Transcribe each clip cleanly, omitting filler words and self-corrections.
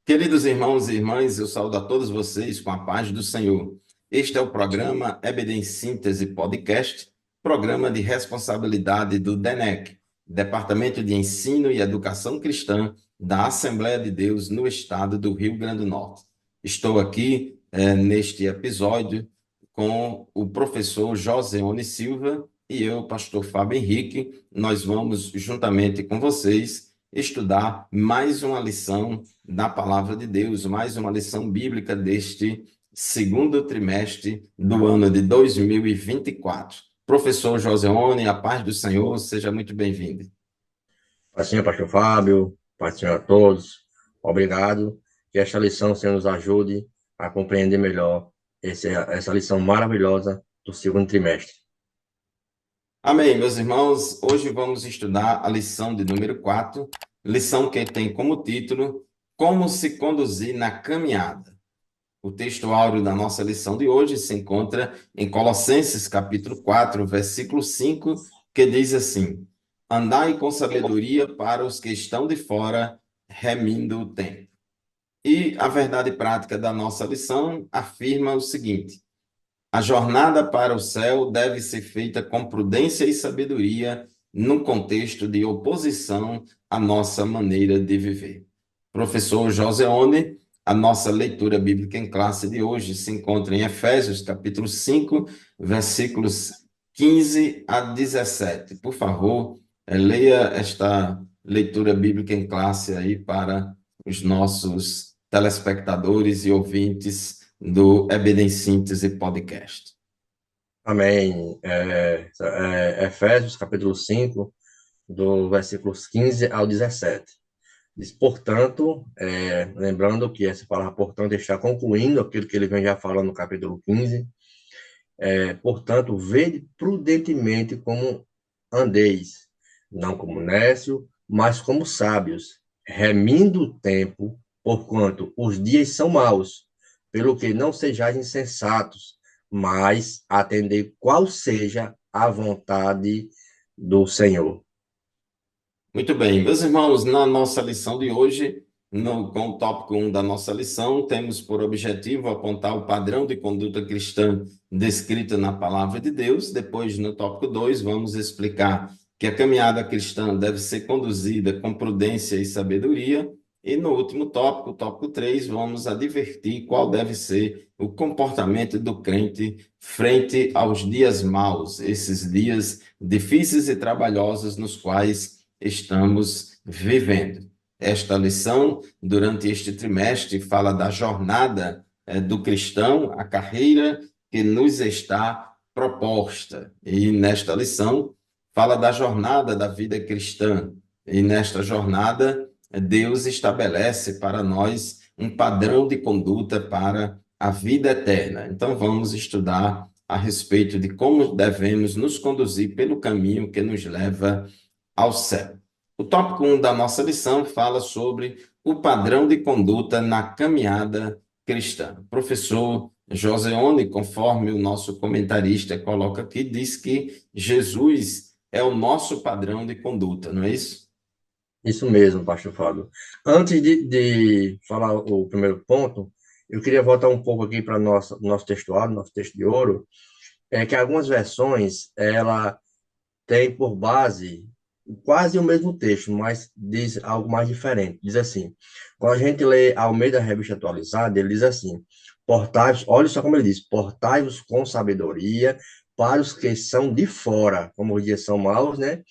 Queridos irmãos e irmãs, eu saúdo a todos vocês com a paz do Senhor. Este é o programa EBD em Síntese Podcast, programa de responsabilidade do DENEC, Departamento de Ensino e Educação Cristã da Assembleia de Deus no estado do Rio Grande do Norte. Estou aqui neste episódio com o professor Joseone Silva e eu, pastor Fábio Henrique. Nós vamos, juntamente com vocês, estudar mais uma lição da Palavra de Deus, mais uma lição bíblica deste segundo trimestre do ano de 2024. Professor Joseone, a paz do Senhor, seja muito bem-vindo. Paz do Senhor, pastor Fábio, paz do Senhor a todos. Obrigado. Que esta lição, Senhor, nos ajude a compreender melhor essa lição maravilhosa do segundo trimestre. Amém, meus irmãos. Hoje vamos estudar a lição de número 4, lição que tem como título Como se conduzir na caminhada. O texto áureo da nossa lição de hoje se encontra em Colossenses, capítulo 4, versículo 5, que diz assim: Andai com sabedoria para os que estão de fora, remindo o tempo. E a verdade prática da nossa lição afirma o seguinte: a jornada para o céu deve ser feita com prudência e sabedoria, num contexto de oposição à nossa maneira de viver. Professor Joseone, a nossa leitura bíblica em classe de hoje se encontra em Efésios, capítulo 5, versículos 15 a 17. Por favor, leia esta leitura bíblica em classe aí para os nossos telespectadores e ouvintes do EBD em Síntese Podcast. Amém. Efésios, capítulo 5, do versículos 15 ao 17. Diz, portanto, lembrando que essa palavra portanto está concluindo aquilo que ele vem já falando no capítulo 15, portanto, vede prudentemente como andeis, não como nécio, mas como sábios, remindo o tempo, porquanto os dias são maus, pelo que não sejais insensatos, mas atendei qual seja a vontade do Senhor. Muito bem, meus irmãos, na nossa lição de hoje, com o tópico 1 da nossa lição, temos por objetivo apontar o padrão de conduta cristã descrito na Palavra de Deus. Depois, no tópico 2, vamos explicar que a caminhada cristã deve ser conduzida com prudência e sabedoria. E no último tópico, o tópico 3, vamos advertir qual deve ser o comportamento do crente frente aos dias maus, esses dias difíceis e trabalhosos nos quais estamos vivendo. Esta lição, durante este trimestre, fala da jornada do cristão, a carreira que nos está proposta. E nesta lição, fala da jornada da vida cristã. E nesta jornada, Deus estabelece para nós um padrão de conduta para a vida eterna. Então, vamos estudar a respeito de como devemos nos conduzir pelo caminho que nos leva ao céu. O tópico 1 da nossa lição fala sobre o padrão de conduta na caminhada cristã. O professor Joseone, conforme o nosso comentarista coloca aqui, diz que Jesus é o nosso padrão de conduta, não é isso? Isso mesmo, pastor Fábio. Antes de falar o primeiro ponto, eu queria voltar um pouco aqui para nosso textuário, nosso texto de ouro, que algumas versões, ela tem por base quase o mesmo texto, mas diz algo mais diferente. Diz assim, quando a gente lê Almeida Revista Atualizada, ele diz assim, portai-vos, olha só como ele diz, portai-vos com sabedoria para os que são de fora, como os dias são maus, né?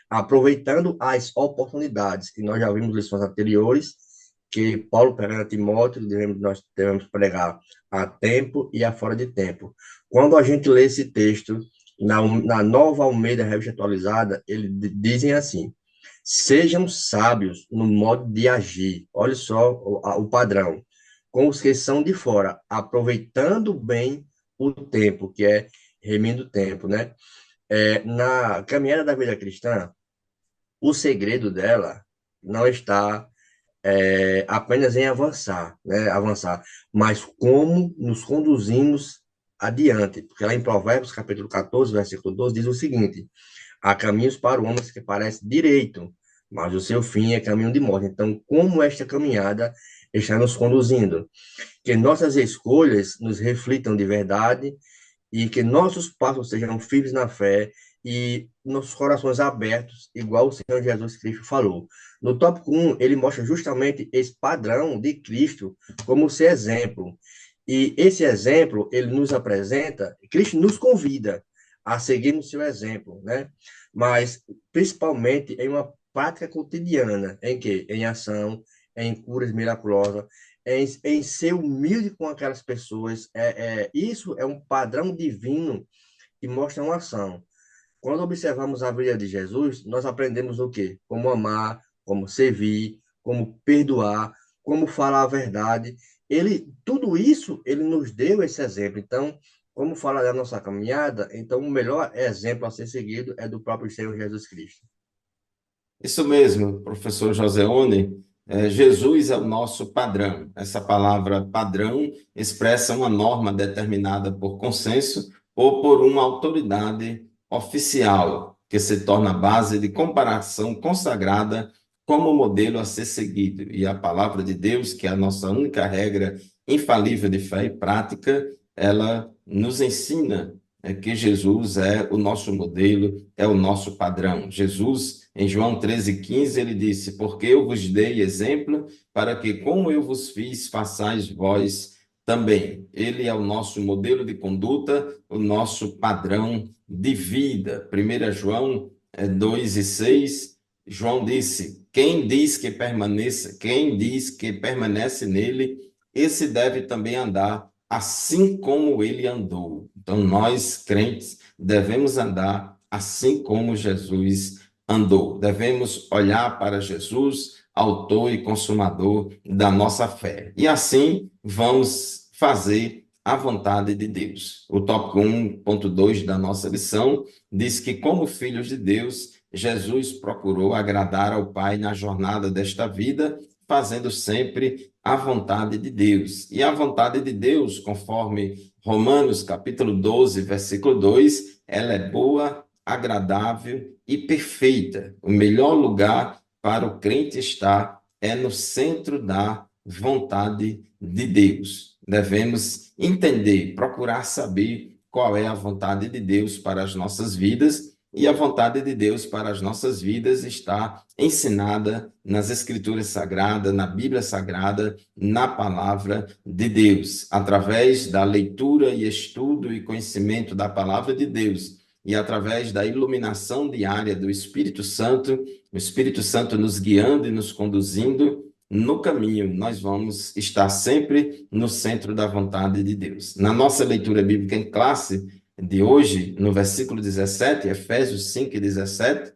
Aproveitando as oportunidades, que nós já vimos lições anteriores, que Paulo pregando a Timóteo, nós devemos pregar a tempo e a fora de tempo. Quando a gente lê esse texto, na nova Almeida Revista Atualizada, eles dizem assim, sejam sábios no modo de agir, olha só o padrão, com os que são de fora, aproveitando bem o tempo, que é remindo o tempo, né? Na caminhada da vida cristã, o segredo dela não está apenas em avançar, né? Avançar, mas como nos conduzimos adiante, porque lá em Provérbios, capítulo 14, versículo 12, diz o seguinte: há caminhos para o homem que parece direito, mas o seu fim é caminho de morte. Então, como esta caminhada está nos conduzindo. Que nossas escolhas nos reflitam de verdade e que nossos passos sejam firmes na fé e nossos corações abertos, igual o Senhor Jesus Cristo falou. No tópico 1, ele mostra justamente esse padrão de Cristo como seu exemplo. E esse exemplo, ele nos apresenta, Cristo nos convida a seguirmos seu exemplo, né? Mas, principalmente, em uma prática cotidiana, em que? Em ação, em curas miraculosas, em ser humilde com aquelas pessoas. Isso é um padrão divino que mostra uma ação. Quando observamos a vida de Jesus, nós aprendemos o quê? Como amar, como servir, como perdoar, como falar a verdade. Tudo isso, ele nos deu esse exemplo. Então, como fala da nossa caminhada, então o melhor exemplo a ser seguido é do próprio Senhor Jesus Cristo. Isso mesmo, professor Joseone. Jesus é o nosso padrão. Essa palavra padrão expressa uma norma determinada por consenso ou por uma autoridade oficial, que se torna base de comparação consagrada como modelo a ser seguido. E a palavra de Deus, que é a nossa única regra infalível de fé e prática, ela nos ensina que Jesus é o nosso modelo, é o nosso padrão. Jesus, em João 13,15, ele disse: porque eu vos dei exemplo, para que, como eu vos fiz, façais vós também. Ele é o nosso modelo de conduta, o nosso padrão de vida. 1 João 2,6, João disse: quem diz que permanece nele, esse deve também andar assim como ele andou. Então, nós, crentes, devemos andar assim como Jesus andou. Devemos olhar para Jesus, autor e consumador da nossa fé. E assim vamos fazer a vontade de Deus. O tópico 1.2 da nossa lição diz que, como filhos de Deus, Jesus procurou agradar ao Pai na jornada desta vida, fazendo sempre a vontade de Deus. E a vontade de Deus, conforme Romanos capítulo 12, versículo 2, ela é boa, agradável e perfeita. O melhor lugar para o crente estar é no centro da vontade de Deus. Devemos entender, procurar saber qual é a vontade de Deus para as nossas vidas, e a vontade de Deus para as nossas vidas está ensinada nas Escrituras Sagradas, na Bíblia Sagrada, na Palavra de Deus, através da leitura e estudo e conhecimento da Palavra de Deus, e através da iluminação diária do Espírito Santo, o Espírito Santo nos guiando e nos conduzindo no caminho, nós vamos estar sempre no centro da vontade de Deus. Na nossa leitura bíblica em classe de hoje, no versículo 17, Efésios 5:17,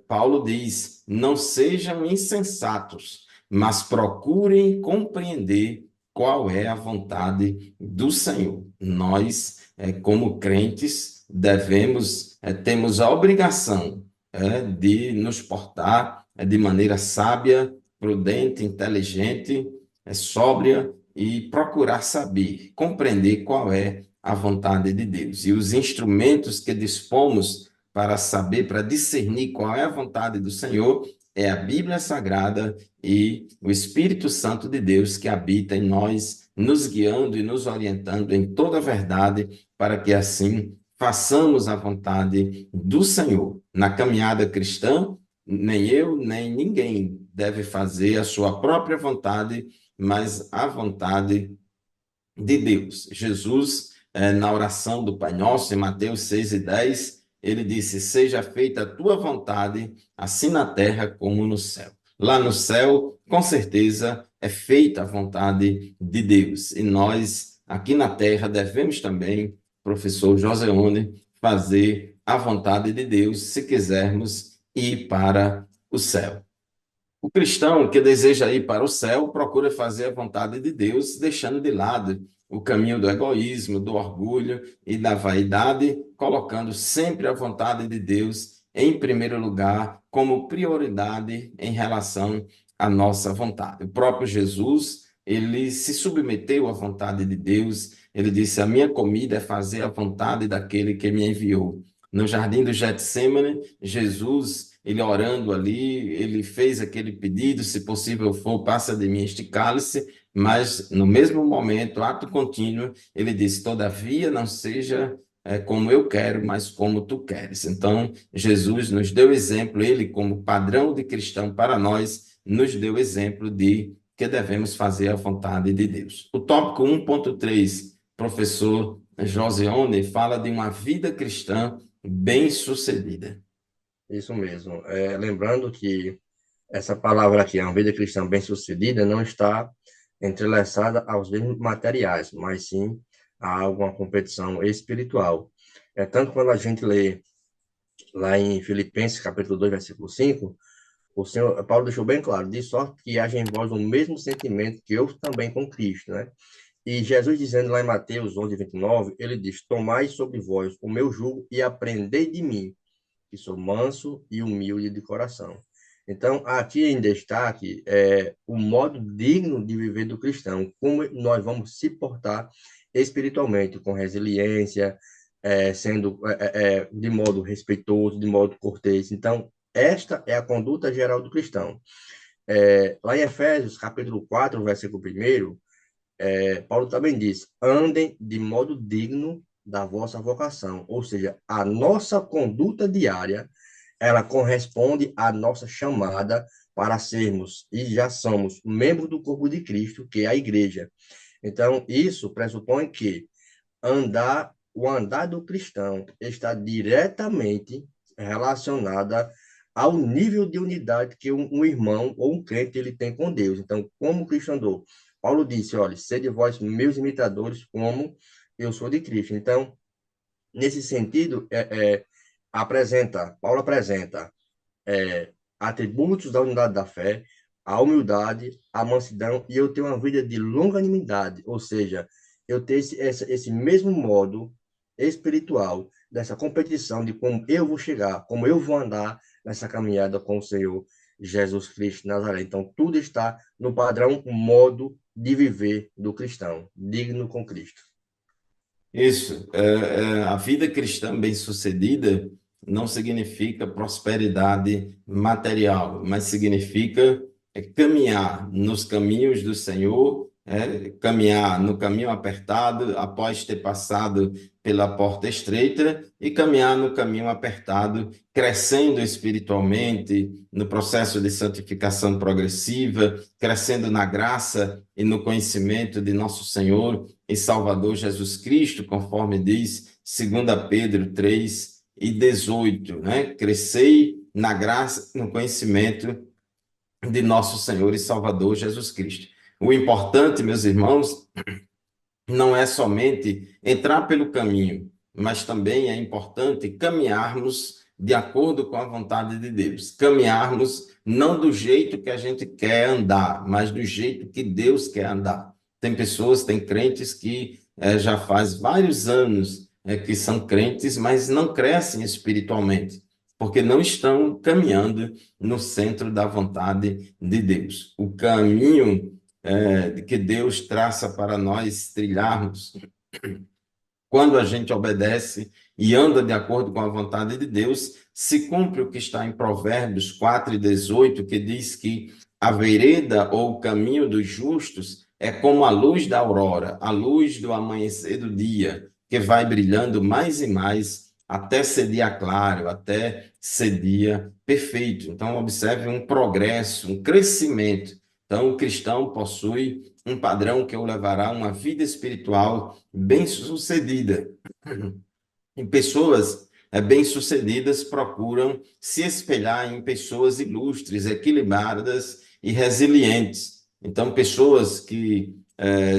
Paulo diz: não sejam insensatos, mas procurem compreender qual é a vontade do Senhor. Nós, como crentes, temos a obrigação, de nos portar de maneira sábia, prudente, inteligente, sóbria e procurar saber, compreender qual é a vontade de Deus. E os instrumentos que dispomos para saber, para discernir qual é a vontade do Senhor, é a Bíblia Sagrada e o Espírito Santo de Deus que habita em nós, nos guiando e nos orientando em toda a verdade, para que assim façamos a vontade do Senhor. Na caminhada cristã, nem eu, nem ninguém deve fazer a sua própria vontade, mas a vontade de Deus. Jesus, na oração do Pai Nosso, em Mateus 6:10, ele disse: seja feita a tua vontade, assim na terra como no céu. Lá no céu, com certeza, é feita a vontade de Deus. E nós, aqui na terra, devemos também, professor Joseone, fazer a vontade de Deus, se quisermos ir para o céu. O cristão que deseja ir para o céu procura fazer a vontade de Deus, deixando de lado o caminho do egoísmo, do orgulho e da vaidade, colocando sempre a vontade de Deus em primeiro lugar, como prioridade em relação à nossa vontade. O próprio Jesus, ele se submeteu à vontade de Deus, ele disse: a minha comida é fazer a vontade daquele que me enviou. No jardim do Getsêmani, Jesus ele orando ali, ele fez aquele pedido, se possível for, passa de mim este cálice, mas no mesmo momento, ato contínuo, ele disse, todavia não seja como eu quero, mas como tu queres. Então, Jesus nos deu exemplo, ele como padrão de cristão para nós, nos deu exemplo de que devemos fazer a vontade de Deus. O tópico 1.3, professor Josiane, fala de uma vida cristã bem-sucedida. Isso mesmo. Lembrando que essa palavra aqui, a vida cristã bem-sucedida, não está entrelaçada aos bens materiais, mas sim a alguma competição espiritual. Tanto quando a gente lê lá em Filipenses, capítulo 2 versículo 5, o Senhor, Paulo deixou bem claro, de sorte que haja em vós o mesmo sentimento que eu também com Cristo, né? E Jesus dizendo lá em Mateus 11:29, ele diz, tomai sobre vós o meu jugo e aprendei de mim, que sou manso e humilde de coração. Então, aqui em destaque o modo digno de viver do cristão, como nós vamos se portar espiritualmente, com resiliência, sendo de modo respeitoso, de modo cortês. Então, esta é a conduta geral do cristão. Lá em Efésios, capítulo 4, versículo 1, Paulo também diz: andem de modo digno da vossa vocação, ou seja, a nossa conduta diária, ela corresponde à nossa chamada para sermos e já somos membros do corpo de Cristo, que é a igreja. Então, isso pressupõe que o andar do cristão está diretamente relacionada ao nível de unidade que um irmão ou um crente ele tem com Deus. Então, como Cristo andou? Paulo disse, olha, sede vós meus imitadores, como eu sou de Cristo. Então, nesse sentido, Paulo apresenta atributos da unidade da fé, a humildade, a mansidão, e eu tenho uma vida de longanimidade, ou seja, eu tenho esse mesmo modo espiritual, dessa competição de como eu vou chegar, como eu vou andar nessa caminhada com o Senhor Jesus Cristo de Nazaré. Então, tudo está no padrão, modo de viver do cristão, digno com Cristo. Isso, a vida cristã bem-sucedida não significa prosperidade material, mas significa caminhar nos caminhos do Senhor, caminhar no caminho apertado após ter passado pela porta estreita e caminhar no caminho apertado, crescendo espiritualmente no processo de santificação progressiva, crescendo na graça e no conhecimento de nosso Senhor e Salvador Jesus Cristo, conforme diz 2 Pedro 3:18, né? Crescei na graça, no conhecimento de nosso Senhor e Salvador Jesus Cristo. O importante, meus irmãos, não é somente entrar pelo caminho, mas também é importante caminharmos de acordo com a vontade de Deus. Caminharmos não do jeito que a gente quer andar, mas do jeito que Deus quer andar. Tem pessoas, tem crentes que já faz vários anos que são crentes, mas não crescem espiritualmente, porque não estão caminhando no centro da vontade de Deus. O caminho que Deus traça para nós trilharmos, quando a gente obedece e anda de acordo com a vontade de Deus, se cumpre o que está em Provérbios 4:18, que diz que a vereda ou o caminho dos justos é como a luz da aurora, a luz do amanhecer do dia, que vai brilhando mais e mais até ser dia claro, até ser dia perfeito. Então, observe um progresso, um crescimento. Então, o cristão possui um padrão que o levará a uma vida espiritual bem-sucedida. E pessoas bem-sucedidas procuram se espelhar em pessoas ilustres, equilibradas e resilientes. Então, pessoas que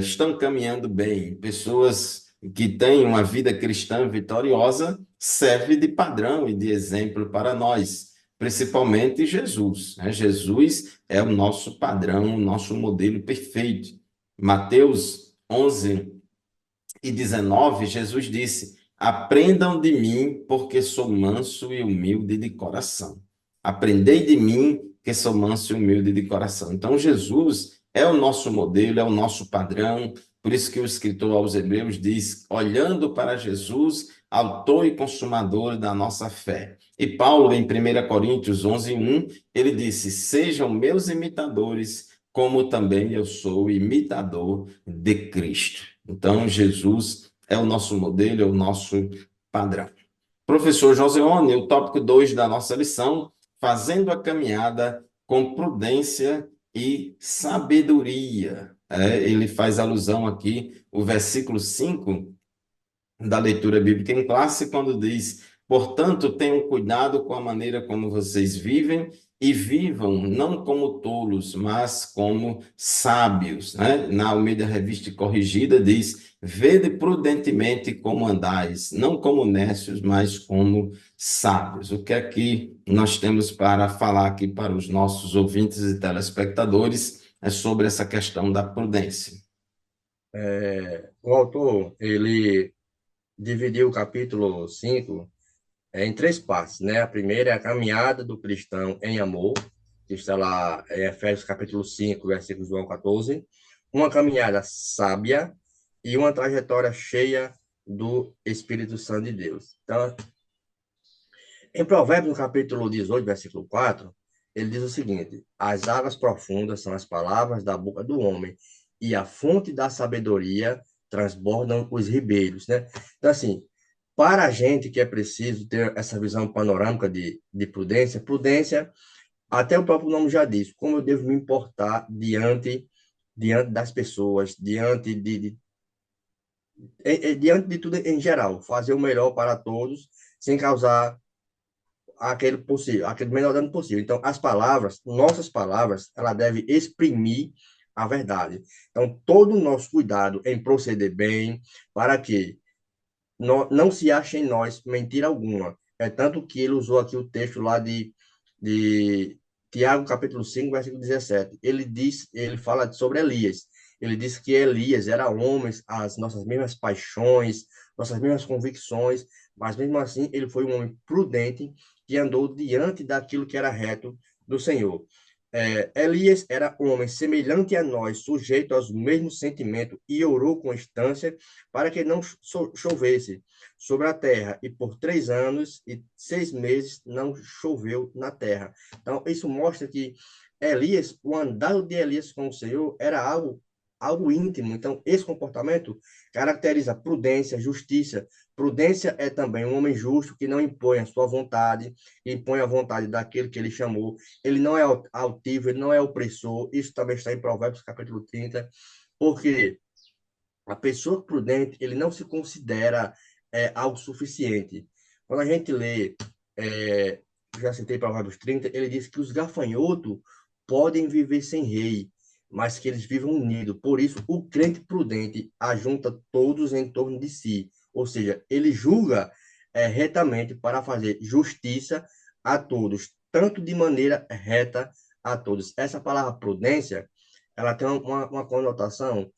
estão caminhando bem, pessoas que têm uma vida cristã vitoriosa, serve de padrão e de exemplo para nós, principalmente Jesus, né? Jesus é o nosso padrão, o nosso modelo perfeito. Mateus 11:19, Jesus disse: aprendam de mim, porque sou manso e humilde de coração. Aprendei de mim, que sou manso e humilde de coração. Então, Jesus é o nosso modelo, é o nosso padrão, Por isso que o escritor aos Hebreus diz, olhando para Jesus, autor e consumador da nossa fé. E Paulo, em 1 Coríntios 11:1, ele disse, sejam meus imitadores, como também eu sou imitador de Cristo. Então, Jesus é o nosso modelo, é o nosso padrão. Professor Joseone, o tópico 2 da nossa lição, fazendo a caminhada com prudência e sabedoria. Ele faz alusão aqui, o versículo 5 da leitura bíblica em classe, quando diz: portanto, tenham cuidado com a maneira como vocês vivem e vivam não como tolos, mas como sábios. Né? Na Almeida Revista Corrigida diz: vede prudentemente como andais, não como necios, mas como sábios. O que é que nós temos para falar aqui para os nossos ouvintes e telespectadores é sobre essa questão da prudência. O autor, ele dividiu o capítulo 5 em três partes, né? A primeira é a caminhada do cristão em amor, que está lá em Efésios capítulo 5, versículos 1 ao 14. Uma caminhada sábia e uma trajetória cheia do Espírito Santo de Deus. Então, em Provérbios, no capítulo 18, versículo 4, ele diz o seguinte: as águas profundas são as palavras da boca do homem, e a fonte da sabedoria transbordam os ribeiros, né? Então, assim, para a gente que é preciso ter essa visão panorâmica de prudência, prudência, até o próprio nome já diz, como eu devo me importar diante das pessoas, diante de tudo em geral, fazer o melhor para todos, sem causar aquele menor dano possível. Então, as palavras, nossas palavras, ela deve exprimir a verdade. Então, todo o nosso cuidado em proceder bem, para que não se ache em nós mentira alguma. É tanto que ele usou aqui o texto lá de Tiago, capítulo 5, versículo 17. Ele fala sobre Elias. Ele disse que Elias era homem, as nossas mesmas paixões, nossas mesmas convicções, mas mesmo assim ele foi um homem prudente que andou diante daquilo que era reto do Senhor. Elias era um homem semelhante a nós, sujeito aos mesmos sentimentos, e orou com instância para que não chovesse sobre a terra. E por 3 anos e 6 meses não choveu na terra. Então, isso mostra que Elias, o andar de Elias com o Senhor era algo íntimo. Então, esse comportamento caracteriza prudência, justiça. Prudência é também um homem justo que não impõe a sua vontade, impõe a vontade daquele que ele chamou. Ele não é altivo, ele não é opressor. Isso também está em Provérbios capítulo 30, porque a pessoa prudente, ele não se considera algo suficiente. Quando a gente lê, é, já citei Provérbios 30, ele diz que os gafanhotos podem viver sem rei, mas que eles vivem unidos. Por isso, o crente prudente ajunta todos em torno de si. Ou seja, ele julga retamente para fazer justiça a todos, tanto de maneira reta a todos. Essa palavra prudência, ela tem uma conotação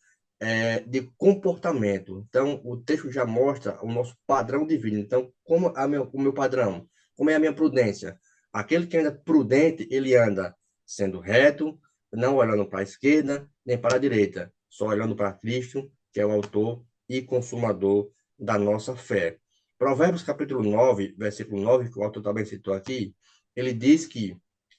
de comportamento. Então, o texto já mostra o nosso padrão de vida. Então, o meu padrão? Como é a minha prudência? Aquele que anda prudente, ele anda sendo reto, não olhando para a esquerda nem para a direita, só olhando para Cristo, que é o autor e consumador da nossa fé. Provérbios capítulo 9, versículo 9, que o autor também citou aqui, ele diz que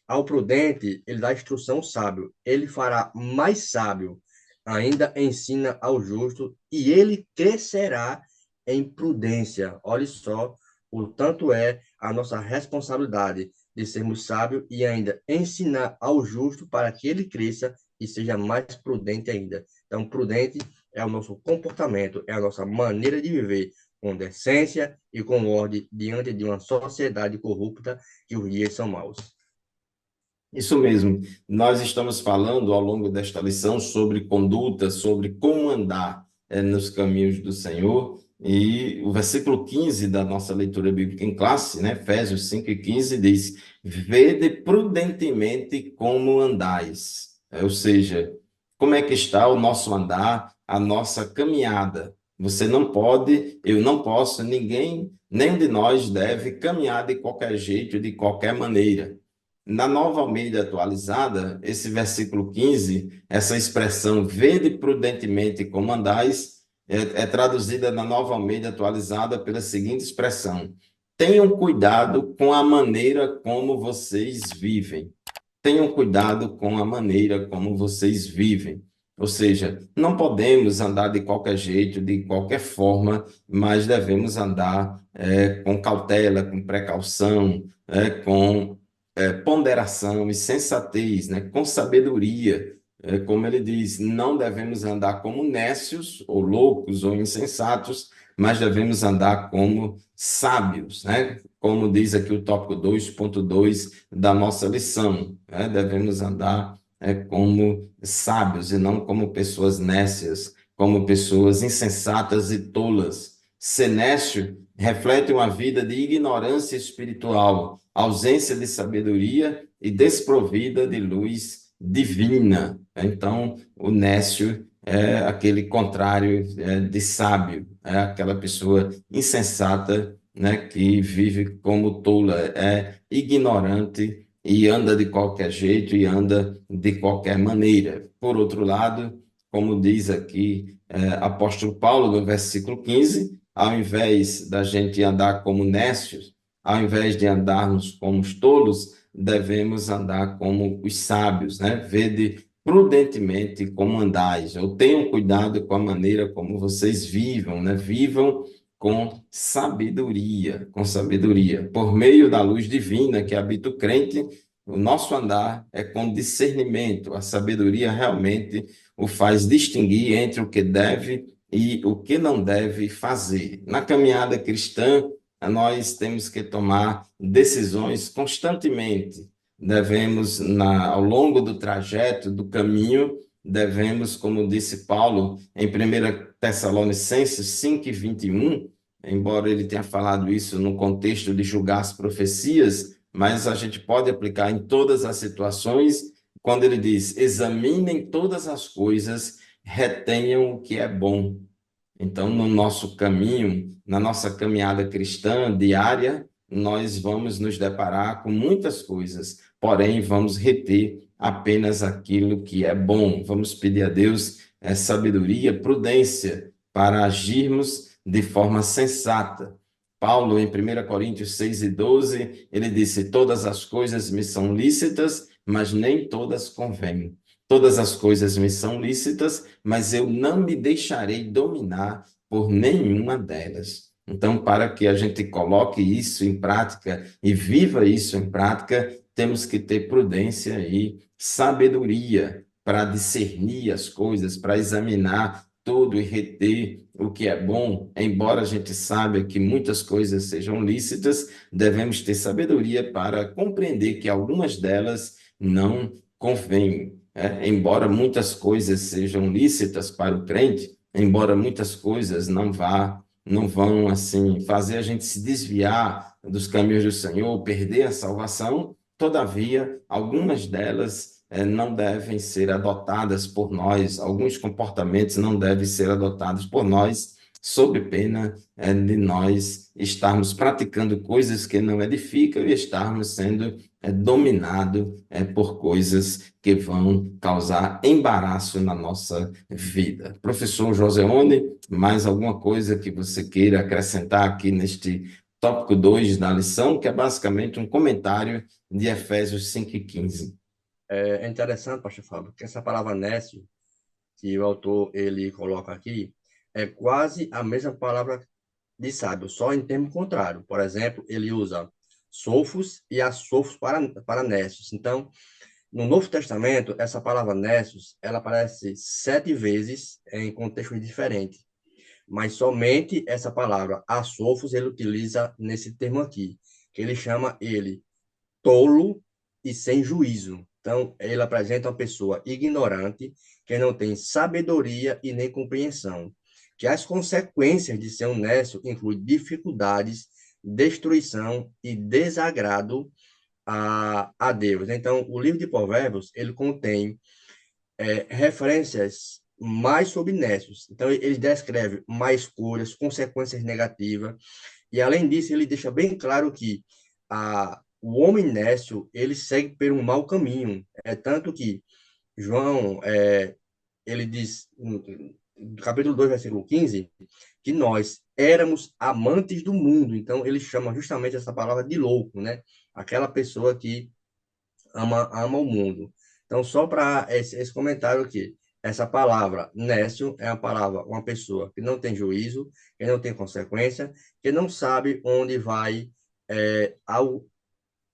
ao prudente ele dá instrução sábio, ele fará mais sábio, ainda ensina ao justo, e ele crescerá em prudência. Olha só o tanto é a nossa responsabilidade de sermos sábios e ainda ensinar ao justo para que ele cresça e seja mais prudente ainda. Então, prudente é o nosso comportamento, é a nossa maneira de viver com decência e com ordem diante de uma sociedade corrupta que os dias são maus. Isso mesmo. Nós estamos falando ao longo desta lição sobre conduta, sobre como andar nos caminhos do Senhor. E o versículo 15 da nossa leitura bíblica em classe, né, Efésios 5:15 diz: vede prudentemente como andais. Ou seja, como é que está o nosso andar, a nossa caminhada. Você não pode, eu não posso, ninguém, nenhum de nós deve caminhar de qualquer jeito, de qualquer maneira. Na Nova Almeida atualizada, esse versículo 15, essa expressão vede prudentemente como andais, é traduzida na Nova Almeida atualizada pela seguinte expressão: tenham cuidado com a maneira como vocês vivem. Tenham cuidado com a maneira como vocês vivem. Ou seja, não podemos andar de qualquer jeito, de qualquer forma, mas devemos andar com cautela, com precaução, com ponderação e sensatez, né? Com sabedoria. Como ele diz, não devemos andar como nécios, ou loucos, ou insensatos, mas devemos andar como sábios, né? Como diz aqui o tópico 2.2 da nossa lição, né? Devemos andar como sábios e não como pessoas nécias, como pessoas insensatas e tolas. Ser nécio reflete uma vida de ignorância espiritual, ausência de sabedoria e desprovida de luz divina. Então, o nécio é aquele contrário de sábio, é aquela pessoa insensata, né, que vive como tola, é ignorante e anda de qualquer jeito e anda de qualquer maneira. Por outro lado, como diz aqui apóstolo Paulo no versículo 15, ao invés da gente andar como nécios, ao invés de andarmos como os tolos, devemos andar como os sábios, né? Vede prudentemente como andais, ou tenham cuidado com a maneira como vocês vivam, né? Vivam com sabedoria, com sabedoria. Por meio da luz divina que habita o crente, o nosso andar é com discernimento. A sabedoria realmente o faz distinguir entre o que deve e o que não deve fazer. Na caminhada cristã, nós temos que tomar decisões constantemente. Devemos, ao longo do trajeto, do caminho, devemos, como disse Paulo em 1 Tessalonicenses 5:21, embora ele tenha falado isso no contexto de julgar as profecias, mas a gente pode aplicar em todas as situações, quando ele diz: examinem todas as coisas, retenham o que é bom. Então, no nosso caminho, na nossa caminhada cristã diária, nós vamos nos deparar com muitas coisas, porém, vamos reter apenas aquilo que é bom. Vamos pedir a Deus sabedoria, prudência para agirmos de forma sensata. Paulo, em 1 Coríntios 6:12, ele disse: todas as coisas me são lícitas, mas nem todas convêm. Todas as coisas me são lícitas, mas eu não me deixarei dominar por nenhuma delas. Então, para que a gente coloque isso em prática e viva isso em prática, temos que ter prudência e sabedoria para discernir as coisas, para examinar tudo e reter o que é bom. Embora a gente saiba que muitas coisas sejam lícitas, devemos ter sabedoria para compreender que algumas delas não convêm. Embora muitas coisas sejam lícitas para o crente, embora muitas coisas não vão assim fazer a gente se desviar dos caminhos do Senhor, perder a salvação, todavia, algumas delas não devem ser adotadas por nós, alguns comportamentos não devem ser adotados por nós, sob pena de nós estarmos praticando coisas que não edificam e estarmos sendo dominado por coisas que vão causar embaraço na nossa vida. Professor Joseone, mais alguma coisa que você queira acrescentar aqui neste tópico 2 da lição, que é basicamente um comentário de Efésios 5:15. É interessante, pastor Fábio, que essa palavra nécio, que o autor ele coloca aqui, é quase a mesma palavra de sábio, só em termo contrário. Por exemplo, ele usa sofos e asofos para nécios. Então, no Novo Testamento, essa palavra nécios, ela aparece 7 vezes em contextos diferentes, mas somente essa palavra asofos ele utiliza nesse termo aqui, que ele chama ele tolo e sem juízo. Então, ele apresenta uma pessoa ignorante, que não tem sabedoria e nem compreensão, que as consequências de ser um nécio incluem dificuldades, destruição e desagrado a Deus. Então, o livro de Provérbios, ele contém referências mais sobre nécios. Então, ele descreve mais escolhas, consequências negativas, e além disso, ele deixa bem claro que o homem nécio, ele segue por um mau caminho. É tanto que João, ele diz, no capítulo 2 versículo 15 que nós éramos amantes do mundo. Então, ele chama justamente essa palavra de louco, né? Aquela pessoa que ama o mundo. Então, só para esse comentário aqui, essa palavra nécio é uma palavra, uma pessoa que não tem juízo, que não tem consequência, que não sabe onde vai,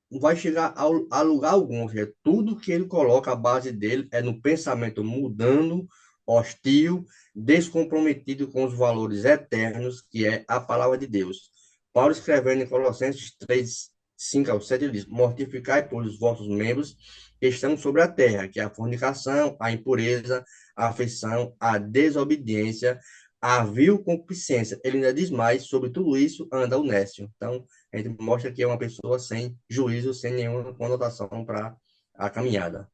vai chegar a lugar algum. Ou seja, tudo que ele coloca, a base dele é no pensamento mudando, hostil, descomprometido com os valores eternos, que é a palavra de Deus. Paulo escrevendo em Colossenses 3, 5 ao 7, ele diz: Mortificai, pois, os vossos membros que estão sobre a terra, que é a fornicação, a impureza, a afeição, a desobediência, a vil concupiscência. Ele ainda diz mais: sobre tudo isso anda o nécio. Então, a gente mostra que é uma pessoa sem juízo, sem nenhuma conotação para a caminhada.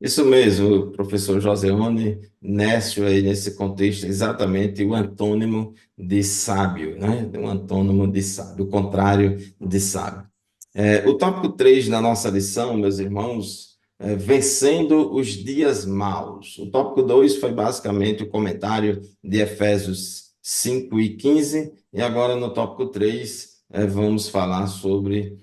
Isso mesmo, professor Joseone, Nécio aí nesse contexto, exatamente o antônimo de sábio, né? O antônimo de sábio, o contrário de sábio. O tópico 3 da nossa lição, meus irmãos, é vencendo os dias maus. O tópico 2 foi basicamente o comentário de Efésios 5 e 15, e agora no tópico 3 vamos falar sobre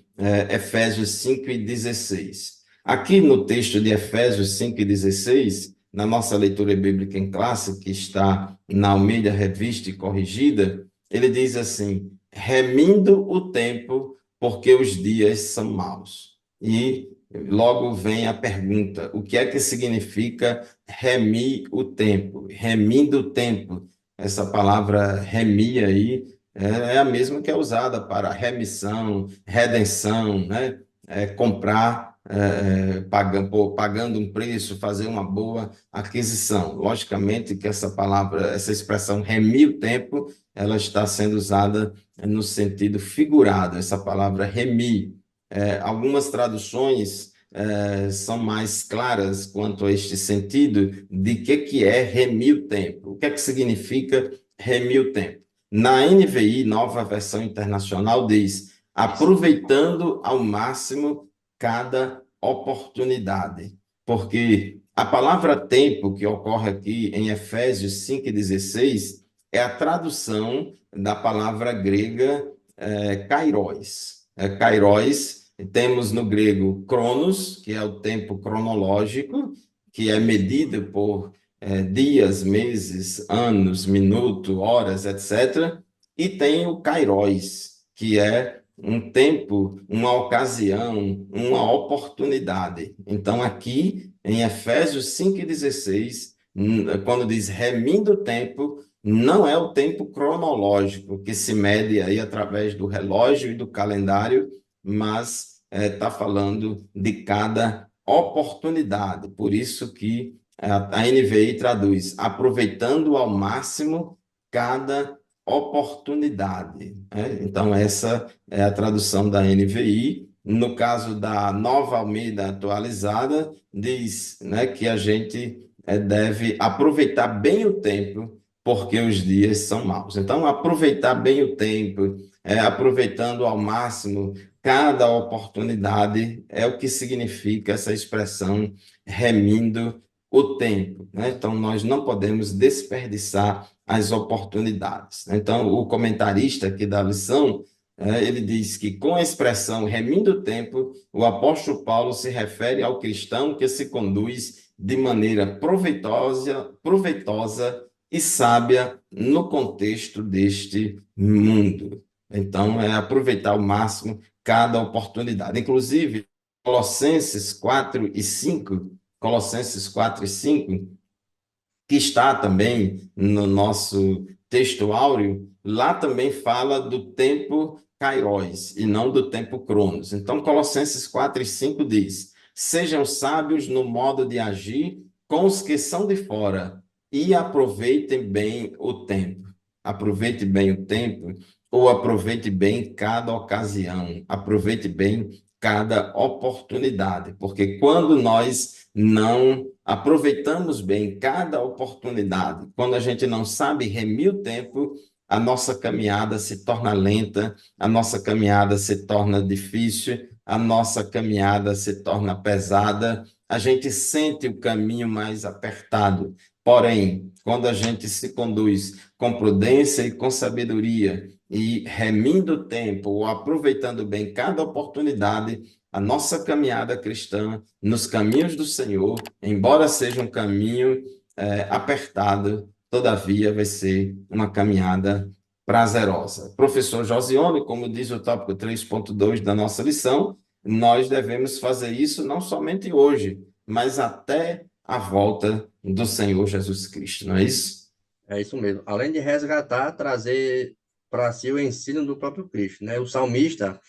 Efésios 5 e 16. Aqui no texto de Efésios 5,16, na nossa leitura bíblica em classe, que está na Almeida Revista e Corrigida, ele diz assim: remindo o tempo, porque os dias são maus. E logo vem a pergunta: o que é que significa remir o tempo? Remindo o tempo. Essa palavra remir aí é a mesma que é usada para remissão, redenção, né? Comprar pagando um preço, fazer uma boa aquisição. Logicamente que essa palavra, essa expressão remir o tempo, ela está sendo usada no sentido figurado, essa palavra remir. Algumas traduções são mais claras quanto a este sentido de que é remir o tempo. O que é que significa remir o tempo? Na NVI, Nova Versão Internacional, diz: aproveitando ao máximo cada oportunidade. Porque a palavra tempo, que ocorre aqui em Efésios 5,16, é a tradução da palavra grega kairos. Kairos, temos no grego cronos, que é o tempo cronológico, que é medido por dias, meses, anos, minutos, horas, etc. E tem o kairos, que é um tempo, uma ocasião, uma oportunidade. Então, aqui em Efésios 5,16, quando diz remindo o tempo, não é o tempo cronológico que se mede aí através do relógio e do calendário, mas está falando de cada oportunidade. Por isso que a NVI traduz aproveitando ao máximo cada oportunidade. Então, essa é a tradução da NVI. No caso da Nova Almeida Atualizada, diz, né, que a gente deve aproveitar bem o tempo, porque os dias são maus. Então, aproveitar bem o tempo, aproveitando ao máximo cada oportunidade, é o que significa essa expressão remindo o tempo, né? Então, nós não podemos desperdiçar as oportunidades. Então, o comentarista aqui da lição, ele diz que com a expressão remindo o tempo, o apóstolo Paulo se refere ao cristão que se conduz de maneira proveitosa e sábia no contexto deste mundo. Então, é aproveitar ao máximo cada oportunidade. Inclusive, Colossenses 4 e 5, que está também no nosso texto áureo, lá também fala do tempo kairos e não do tempo cronos. Então, Colossenses 4 e 5 diz: sejam sábios no modo de agir com os que são de fora e aproveitem bem o tempo. Aproveite bem o tempo, ou aproveite bem cada ocasião, aproveite bem cada oportunidade, porque quando nós não aproveitamos bem cada oportunidade, quando a gente não sabe remir o tempo, a nossa caminhada se torna lenta, a nossa caminhada se torna difícil, a nossa caminhada se torna pesada, a gente sente o caminho mais apertado. Porém, quando a gente se conduz com prudência e com sabedoria, e remindo o tempo, ou aproveitando bem cada oportunidade, a nossa caminhada cristã nos caminhos do Senhor, embora seja um caminho apertado, todavia vai ser uma caminhada prazerosa. Professor Josiane, como diz o tópico 3.2 da nossa lição, nós devemos fazer isso não somente hoje, mas até a volta do Senhor Jesus Cristo, não é isso? É isso mesmo. Além de resgatar, trazer para si o ensino do próprio Cristo, né? O salmista,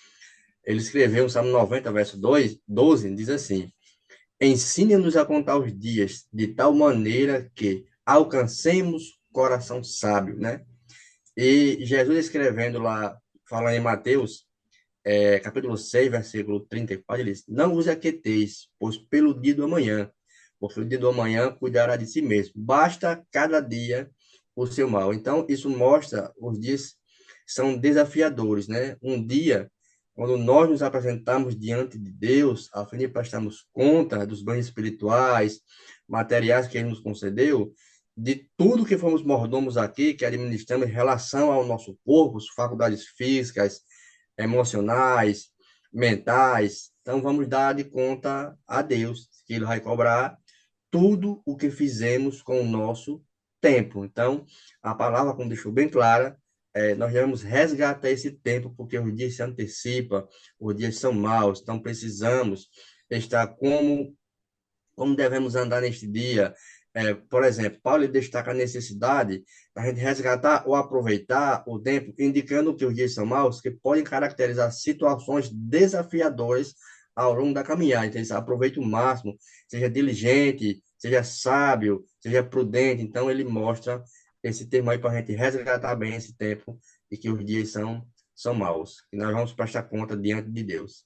ele escreveu no Salmo 90, verso 12, diz assim: ensine-nos a contar os dias de tal maneira que alcancemos coração sábio, né? E Jesus escrevendo lá, falando em Mateus, capítulo 6, versículo 34, ele diz: não vos aquieteis, pois pelo dia do amanhã, porque o dia do amanhã cuidará de si mesmo. Basta cada dia o seu mal. Então, isso mostra os dias são desafiadores, né? Um dia, quando nós nos apresentamos diante de Deus, a fim de prestarmos conta dos bens espirituais, materiais que Ele nos concedeu, de tudo que fomos mordomos aqui, que administramos em relação ao nosso corpo, faculdades físicas, emocionais, mentais. Então, vamos dar de conta a Deus, que Ele vai cobrar tudo o que fizemos com o nosso tempo. Então, a palavra, como deixou bem clara, nós devemos resgatar esse tempo, porque os dias se antecipam, os dias são maus, então precisamos estar como devemos andar neste dia. Por exemplo, Paulo destaca a necessidade da gente resgatar ou aproveitar o tempo, indicando que os dias são maus, que podem caracterizar situações desafiadoras ao longo da caminhada. Então, aproveite o máximo, seja diligente, seja sábio, seja prudente. Então, ele mostra esse termo aí para a gente resgatar bem esse tempo e que os dias são maus. E nós vamos prestar conta diante de Deus.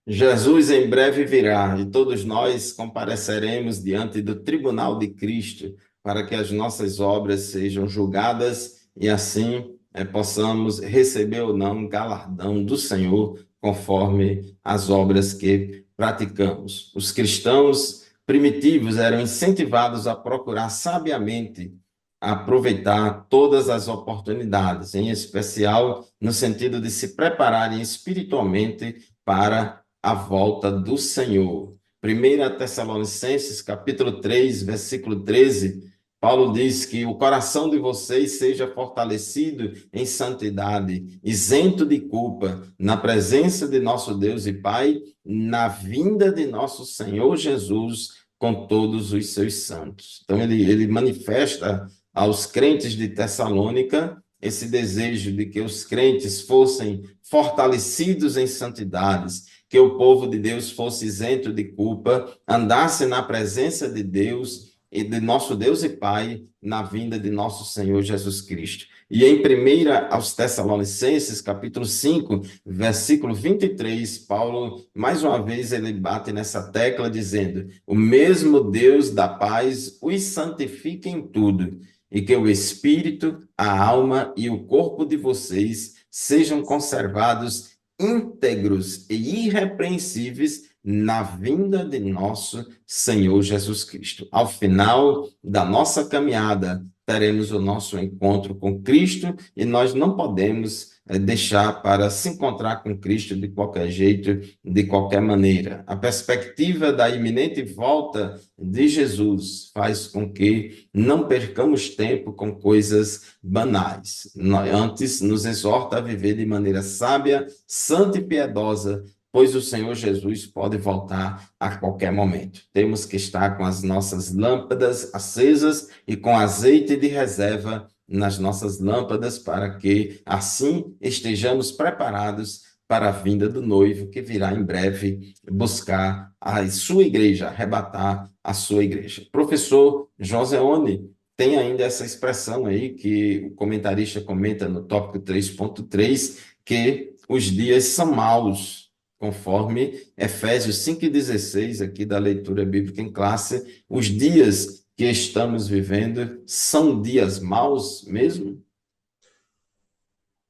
Jesus em breve virá e todos nós compareceremos diante do tribunal de Cristo para que as nossas obras sejam julgadas e assim possamos receber ou não galardão do Senhor conforme as obras que praticamos. Os cristãos primitivos eram incentivados a procurar sabiamente aproveitar todas as oportunidades, em especial no sentido de se prepararem espiritualmente para a volta do Senhor. 1 Tessalonicenses, capítulo 3, versículo 13, Paulo diz que o coração de vocês seja fortalecido em santidade, isento de culpa, na presença de nosso Deus e Pai, na vinda de nosso Senhor Jesus com todos os seus santos. Então, ele manifesta aos crentes de Tessalônica esse desejo de que os crentes fossem fortalecidos em santidades, que o povo de Deus fosse isento de culpa, andasse na presença de Deus e de nosso Deus e Pai na vinda de nosso Senhor Jesus Cristo. E em 1 aos Tessalonicenses, capítulo 5, versículo 23, Paulo, mais uma vez, ele bate nessa tecla dizendo: o mesmo Deus da paz os santifique em tudo, e que o espírito, a alma e o corpo de vocês sejam conservados íntegros e irrepreensíveis na vinda de nosso Senhor Jesus Cristo. Ao final da nossa caminhada, teremos o nosso encontro com Cristo e nós não podemos deixar para se encontrar com Cristo de qualquer jeito, de qualquer maneira. A perspectiva da iminente volta de Jesus faz com que não percamos tempo com coisas banais. Antes, nos exorta a viver de maneira sábia, santa e piedosa, pois o Senhor Jesus pode voltar a qualquer momento. Temos que estar com as nossas lâmpadas acesas e com azeite de reserva nas nossas lâmpadas, para que assim estejamos preparados para a vinda do noivo, que virá em breve buscar a sua igreja, arrebatar a sua igreja. Professor Joseone, tem ainda essa expressão aí que o comentarista comenta no tópico 3.3, que os dias são maus, conforme Efésios 5,16, aqui da leitura bíblica em classe. Os dias que estamos vivendo são dias maus mesmo?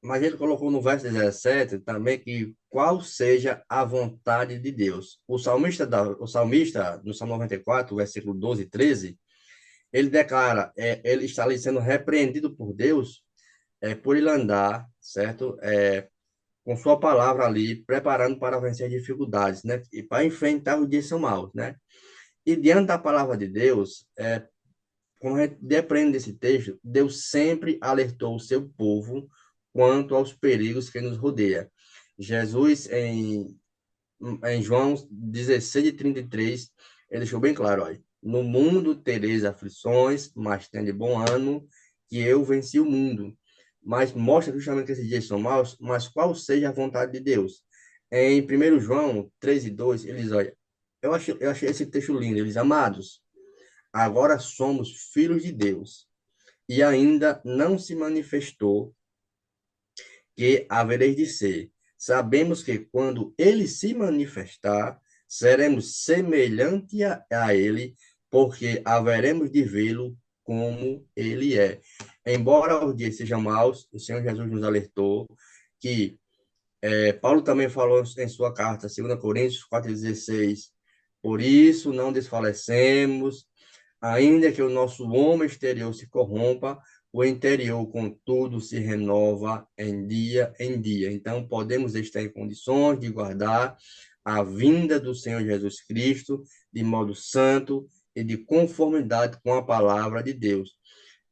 mas ele colocou no verso 17 também que qual seja a vontade de Deus. O salmista, no Salmo 94, versículo 12 e 13, ele declara, ele está ali sendo repreendido por Deus, por ele andar, certo? Com sua palavra ali, preparando para vencer dificuldades, né? E para enfrentar os dias que são maus, né? E diante da palavra de Deus, quando a gente depreende desse texto, Deus sempre alertou o seu povo quanto aos perigos que nos rodeia. Jesus, em João 16 e 33, ele deixou bem claro, olha, no mundo tereis aflições, mas tende bom ânimo, que eu venci o mundo. Mas mostra justamente que esses dias são maus, mas qual seja a vontade de Deus. Em 1 João 3 e 2, ele diz, olha, eu achei esse texto lindo, eles amados, agora somos filhos de Deus, e ainda não se manifestou que havereis de ser. Sabemos que quando ele se manifestar, seremos semelhante a ele, porque haveremos de vê-lo como ele é. Embora os dias sejam maus, o Senhor Jesus nos alertou que Paulo também falou em sua carta, 2 Coríntios 4,16, por isso não desfalecemos, ainda que o nosso homem exterior se corrompa, o interior, contudo, se renova em dia. Então, podemos estar em condições de guardar a vinda do Senhor Jesus Cristo de modo santo e de conformidade com a palavra de Deus.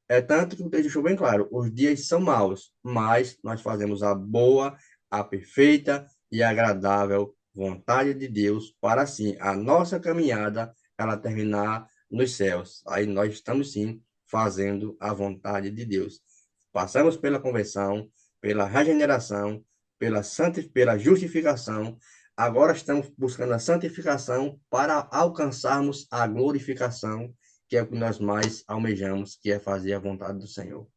É tanto que o texto deixou bem claro, os dias são maus, mas nós fazemos a boa, a perfeita e agradável vontade de Deus para, assim, a nossa caminhada, ela terminar nos céus. Aí nós estamos, sim, fazendo a vontade de Deus. Passamos pela conversão, pela regeneração, pela justificação, agora estamos buscando a santificação para alcançarmos a glorificação, que é o que nós mais almejamos, que é fazer a vontade do Senhor.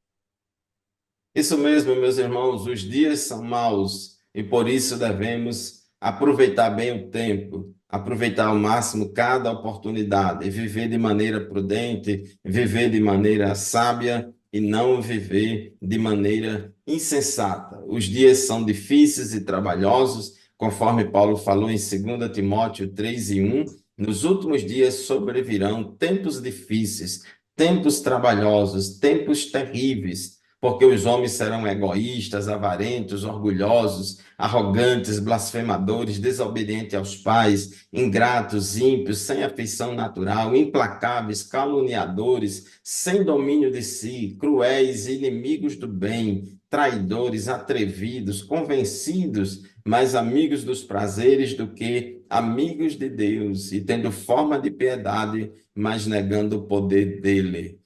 Isso mesmo, meus irmãos, os dias são maus e por isso devemos aproveitar bem o tempo, aproveitar ao máximo cada oportunidade e viver de maneira prudente, viver de maneira sábia e não viver de maneira insensata. Os dias são difíceis e trabalhosos, conforme Paulo falou em 2 Timóteo 3:1. Nos últimos dias sobrevirão tempos difíceis, tempos trabalhosos, tempos terríveis, porque os homens serão egoístas, avarentos, orgulhosos, arrogantes, blasfemadores, desobedientes aos pais, ingratos, ímpios, sem afeição natural, implacáveis, caluniadores, sem domínio de si, cruéis, inimigos do bem, traidores, atrevidos, convencidos, mais amigos dos prazeres do que amigos de Deus, e tendo forma de piedade, mas negando o poder dele,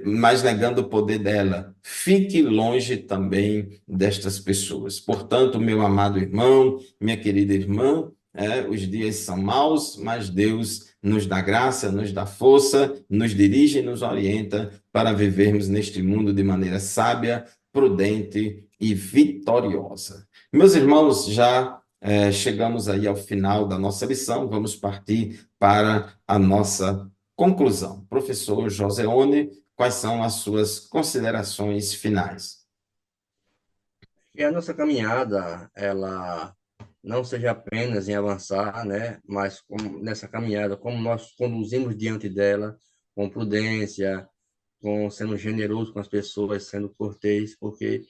mas negando o poder dela. Fique longe também destas pessoas. Portanto, meu amado irmão, minha querida irmã, os dias são maus, mas Deus nos dá graça, nos dá força, nos dirige e nos orienta para vivermos neste mundo de maneira sábia, prudente e vitoriosa. Meus irmãos, já chegamos aí ao final da nossa lição, vamos partir para a nossa conclusão. Professor Joseone, quais são as suas considerações finais? Que a nossa caminhada, ela não seja apenas em avançar, né, mas nessa caminhada, como nós conduzimos diante dela, com prudência, com sendo generoso com as pessoas, sendo cortês, porque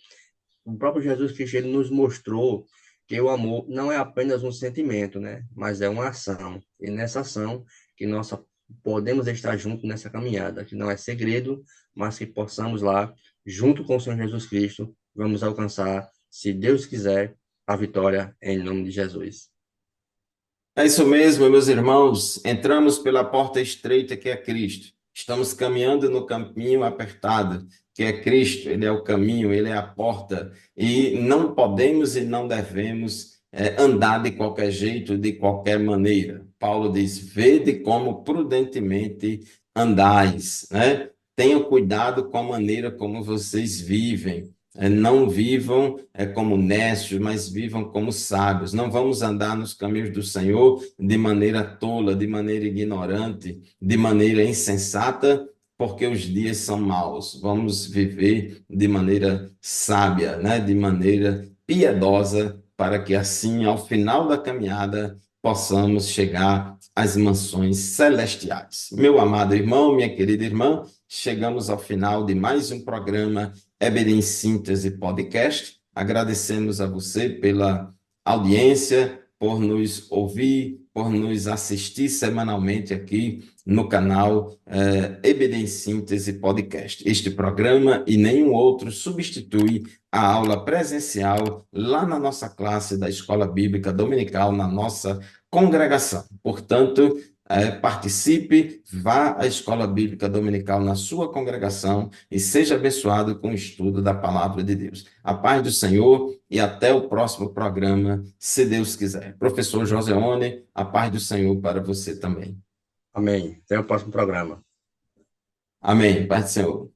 o próprio Jesus Cristo ele nos mostrou que o amor não é apenas um sentimento, né, mas é uma ação. E nessa ação que nós podemos estar juntos nessa caminhada, que não é segredo, mas que possamos lá, junto com o Senhor Jesus Cristo, vamos alcançar, se Deus quiser, a vitória em nome de Jesus. É isso mesmo, meus irmãos. Entramos pela porta estreita que é Cristo. Estamos caminhando no caminho apertado, que é Cristo. Ele é o caminho, ele é a porta. E não podemos e não devemos andar de qualquer jeito, de qualquer maneira. Paulo diz: vede como prudentemente andais, né? Tenham cuidado com a maneira como vocês vivem. Não vivam como necios, mas vivam como sábios. Não vamos andar nos caminhos do Senhor de maneira tola, de maneira ignorante, de maneira insensata porque os dias são maus. Vamos viver de maneira sábia, né? De maneira piedosa, para que assim, ao final da caminhada, possamos chegar às mansões celestiais. Meu amado irmão, minha querida irmã, chegamos ao final de mais um programa EBD em Síntese Podcast. Agradecemos a você pela audiência, por nos ouvir, por nos assistir semanalmente aqui no canal EBD em Síntese Podcast. Este programa e nenhum outro substitui a aula presencial lá na nossa classe da Escola Bíblica Dominical, na nossa congregação. Portanto, participe, vá à Escola Bíblica Dominical na sua congregação e seja abençoado com o estudo da Palavra de Deus. A paz do Senhor e até o próximo programa, se Deus quiser. Professor Joseone, a paz do Senhor para você também. Amém. Até o próximo programa. Amém. Paz do Senhor.